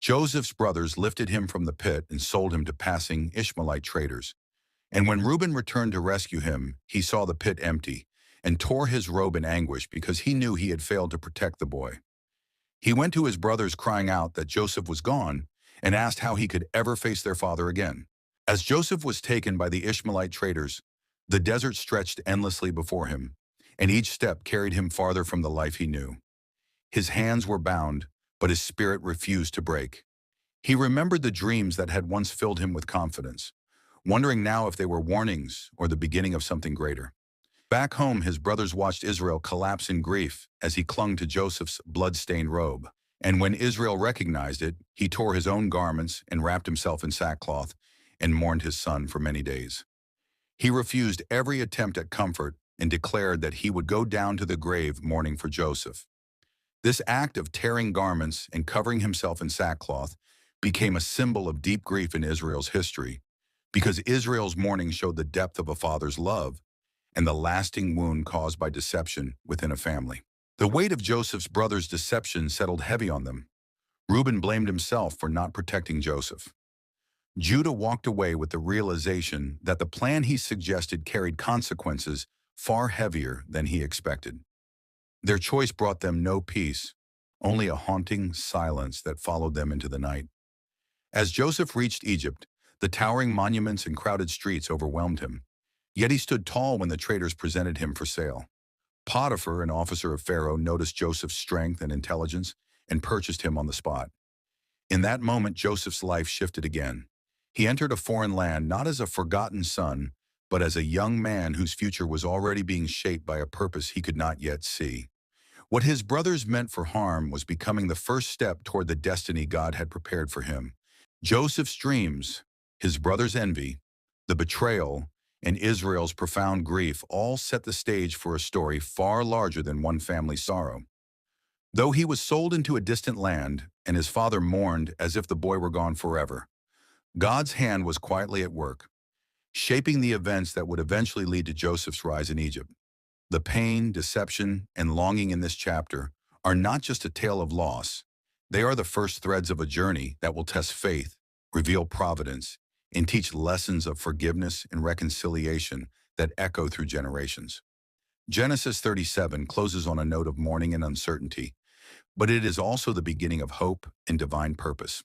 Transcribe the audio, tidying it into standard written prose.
Joseph's brothers lifted him from the pit and sold him to passing Ishmaelite traders. And when Reuben returned to rescue him, he saw the pit empty and tore his robe in anguish because he knew he had failed to protect the boy. He went to his brothers crying out that Joseph was gone and asked how he could ever face their father again. As Joseph was taken by the Ishmaelite traders, the desert stretched endlessly before him, and each step carried him farther from the life he knew. His hands were bound, but his spirit refused to break. He remembered the dreams that had once filled him with confidence, wondering now if they were warnings or the beginning of something greater. Back home, his brothers watched Israel collapse in grief as he clung to Joseph's blood-stained robe. And when Israel recognized it, he tore his own garments and wrapped himself in sackcloth and mourned his son for many days. He refused every attempt at comfort and declared that he would go down to the grave mourning for Joseph. This act of tearing garments and covering himself in sackcloth became a symbol of deep grief in Israel's history, because Israel's mourning showed the depth of a father's love and the lasting wound caused by deception within a family. The weight of Joseph's brothers' deception settled heavy on them. Reuben blamed himself for not protecting Joseph. Judah walked away with the realization that the plan he suggested carried consequences far heavier than he expected. Their choice brought them no peace, only a haunting silence that followed them into the night. As Joseph reached Egypt, the towering monuments and crowded streets overwhelmed him. Yet he stood tall when the traders presented him for sale. Potiphar, an officer of Pharaoh, noticed Joseph's strength and intelligence and purchased him on the spot. In that moment, Joseph's life shifted again. He entered a foreign land not as a forgotten son, but as a young man whose future was already being shaped by a purpose he could not yet see. What his brothers meant for harm was becoming the first step toward the destiny God had prepared for him. Joseph's dreams, his brothers' envy, the betrayal, and Israel's profound grief all set the stage for a story far larger than one family's sorrow. Though he was sold into a distant land and his father mourned as if the boy were gone forever, God's hand was quietly at work, shaping the events that would eventually lead to Joseph's rise in Egypt. The pain, deception, and longing in this chapter are not just a tale of loss. They are the first threads of a journey that will test faith, reveal providence, and teach lessons of forgiveness and reconciliation that echo through generations. Genesis 37 closes on a note of mourning and uncertainty, but it is also the beginning of hope and divine purpose.